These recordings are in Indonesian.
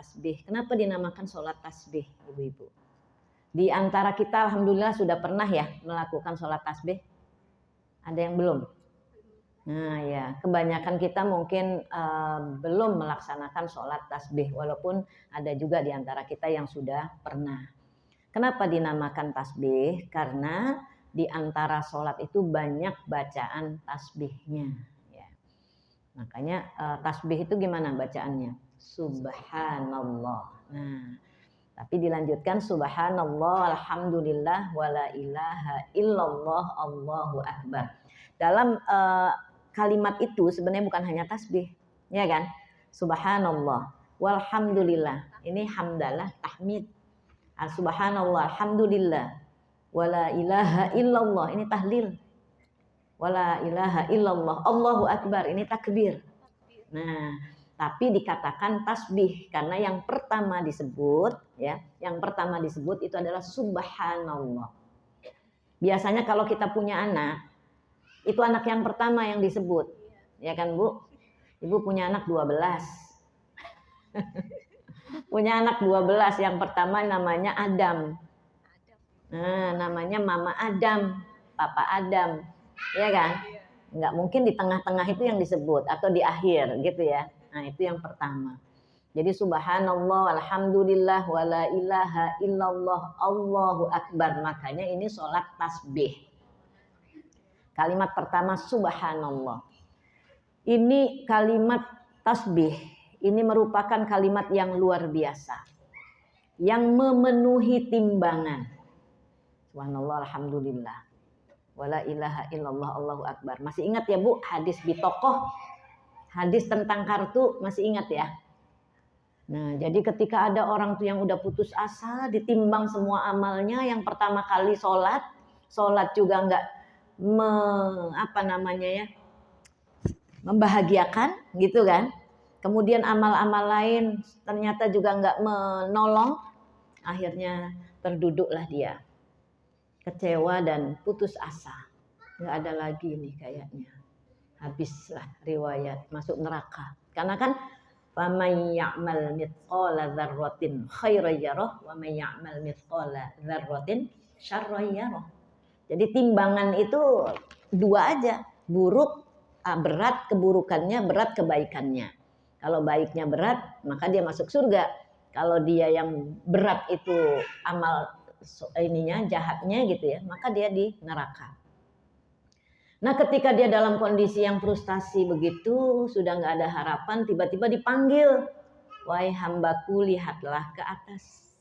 tasbih. Kenapa dinamakan sholat tasbih, ibu-ibu? Di antara kita alhamdulillah sudah pernah ya melakukan sholat tasbih. Ada yang belum? Nah ya, kebanyakan kita mungkin belum melaksanakan sholat tasbih, walaupun ada juga di antara kita yang sudah pernah. Kenapa dinamakan tasbih? Karena di antara sholat itu banyak bacaan tasbihnya. Ya. Makanya tasbih itu gimana bacaannya? Subhanallah. Nah, tapi dilanjutkan subhanallah, alhamdulillah, wala ilaha illallah, Allahu akbar. Dalam kalimat itu sebenarnya bukan hanya tasbih, ya kan? Subhanallah, walhamdulillah. Ini hamdalah, tahmid. Subhanallah, alhamdulillah, wala ilaha illallah. Ini tahlil. Wala ilaha illallah, Allahu akbar. Ini takbir. Nah, tapi dikatakan tasbih karena yang pertama disebut ya, yang pertama disebut itu adalah subhanallah. Biasanya kalau kita punya anak, itu anak yang pertama yang disebut. Ya kan, Bu? Ibu punya anak 12. Punya anak 12, yang pertama namanya Adam. Nah, namanya Mama Adam, Papa Adam. Ya kan? Nggak mungkin di tengah-tengah itu yang disebut atau di akhir gitu ya. Nah, itu yang pertama. Jadi subhanallah, alhamdulillah, wala ilaha illallah, Allahu akbar. Makanya ini sholat tasbih. Kalimat pertama subhanallah. Ini kalimat tasbih. Ini merupakan kalimat yang luar biasa. Yang memenuhi timbangan. Subhanallah, alhamdulillah, wala ilaha illallah, Allahu akbar. Masih ingat ya, Bu, hadis bitokoh? Hadis tentang kartu masih ingat ya? Nah, jadi ketika ada orang tuh yang udah putus asa, ditimbang semua amalnya, yang pertama kali sholat juga nggak membahagiakan gitu kan? Kemudian amal-amal lain ternyata juga nggak menolong, akhirnya terduduklah dia, kecewa dan putus asa, nggak ada lagi nih kayaknya. Habislah riwayat, masuk neraka. Karena kan faman ya'mal mithqala dzarratin khairan yarah wa man ya'mal mithqala dzarratin syarran yarah. Jadi timbangan itu dua aja, buruk berat keburukannya, berat kebaikannya. Kalau baiknya berat, maka dia masuk surga. Kalau dia yang berat itu amal jahatnya gitu ya, maka dia di neraka. Nah, ketika dia dalam kondisi yang frustasi begitu, sudah nggak ada harapan, tiba-tiba dipanggil, wahai hambaku, lihatlah ke atas.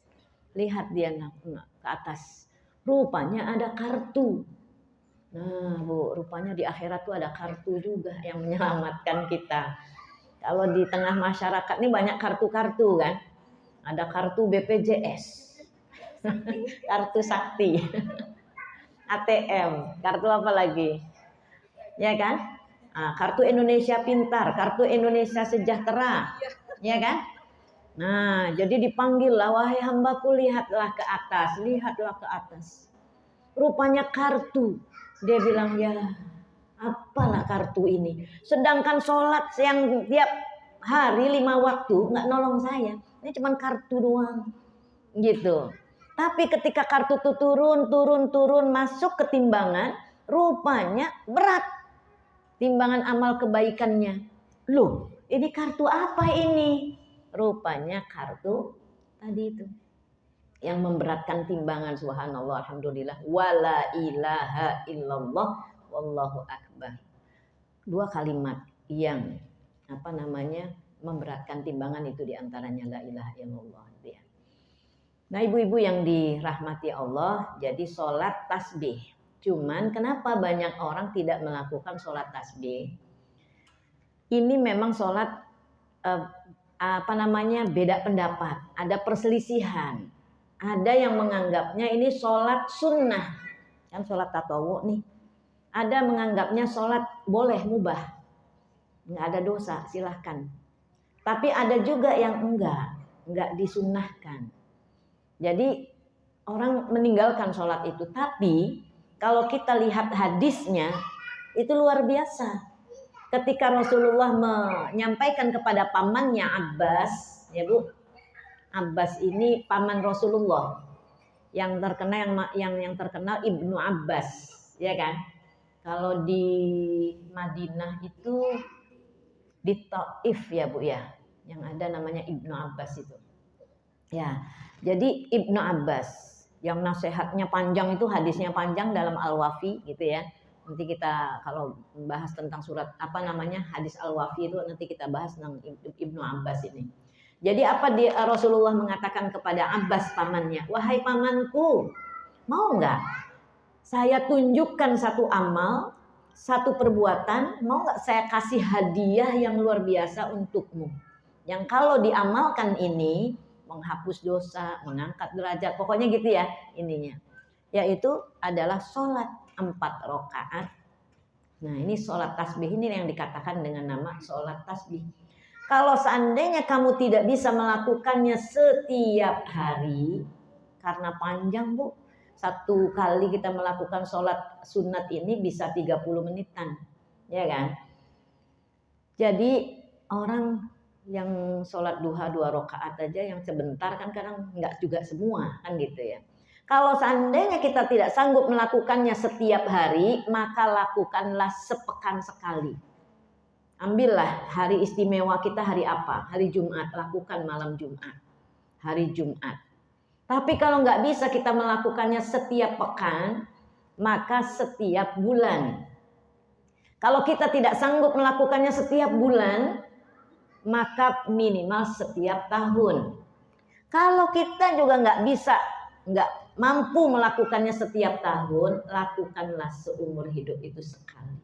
Lihat dia ke atas. Rupanya ada kartu. Nah, Bu, rupanya di akhirat tuh ada kartu juga yang menyelamatkan kita. Kalau di tengah masyarakat ini banyak kartu-kartu kan. Ada kartu BPJS. Kartu sakti. ATM, kartu apa lagi? Ya kan? Nah, kartu Indonesia Pintar, kartu Indonesia Sejahtera, ya kan? Nah, jadi dipanggil lah, wahai hambaku, lihatlah ke atas, lihatlah ke atas. Rupanya kartu. Dia bilang, ya apalah kartu ini? Sedangkan sholat yang tiap hari 5 waktu nggak nolong saya. Ini cuma kartu doang, gitu. Tapi ketika kartu itu turun masuk ke timbangan, rupanya berat. Timbangan amal kebaikannya. Loh, ini kartu apa ini? Rupanya kartu tadi itu. Yang memberatkan timbangan, subhanallah, alhamdulillah, wala ilaha illallah, wallahu akbar. 2 kalimat yang memberatkan timbangan itu diantaranya la ilaha illallah. Nah, ibu-ibu yang dirahmati Allah, jadi sholat tasbih. Cuman kenapa banyak orang tidak melakukan sholat tasbih? Ini memang sholat beda pendapat, ada perselisihan. Ada yang menganggapnya ini sholat sunnah, kan sholat tatawu nih. Ada menganggapnya sholat boleh, mubah, nggak ada dosa, silahkan. Tapi ada juga yang enggak disunnahkan. Jadi orang meninggalkan sholat itu. Tapi kalau kita lihat hadisnya itu luar biasa. Ketika Rasulullah menyampaikan kepada pamannya Abbas, ya Bu, Abbas ini paman Rasulullah. Yang terkenal yang terkenal Ibnu Abbas, ya kan? Kalau di Madinah itu di Taif ya Bu ya, yang ada namanya Ibnu Abbas itu. Ya, jadi Ibnu Abbas yang nasihatnya panjang itu, hadisnya panjang dalam Al-Wafi gitu ya. Nanti kita kalau bahas tentang surat apa namanya hadis Al-Wafi itu nanti kita bahas tentang Ibnu Abbas ini. Jadi apa Rasulullah mengatakan kepada Abbas pamannya, wahai pamanku, mau nggak saya tunjukkan satu amal, satu perbuatan, mau nggak saya kasih hadiah yang luar biasa untukmu, yang kalau diamalkan ini menghapus dosa, mengangkat derajat, pokoknya gitu ya ininya, yaitu adalah sholat 4 rakaat. Nah ini sholat tasbih ini yang dikatakan dengan nama sholat tasbih. Kalau seandainya kamu tidak bisa melakukannya setiap hari, karena panjang Bu, satu kali kita melakukan sholat sunat ini bisa 30 menitan, ya kan? Jadi orang yang sholat duha 2 rakaat aja yang sebentar kan kadang nggak juga semua kan gitu ya. Kalau seandainya kita tidak sanggup melakukannya setiap hari, maka lakukanlah sepekan sekali. Ambillah hari istimewa kita hari apa? Hari Jumat, lakukan malam Jumat. Hari Jumat. Tapi kalau nggak bisa kita melakukannya setiap pekan, maka setiap bulan. Kalau kita tidak sanggup melakukannya setiap bulan, maka minimal setiap tahun. Kalau kita juga nggak bisa, nggak mampu melakukannya setiap tahun, lakukanlah seumur hidup itu sekali.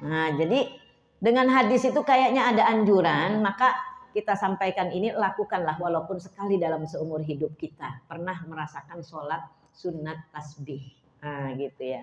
Nah, jadi dengan hadis itu kayaknya ada anjuran, maka kita sampaikan ini, lakukanlah walaupun sekali dalam seumur hidup kita. Pernah merasakan sholat sunat tasbih. Nah gitu ya.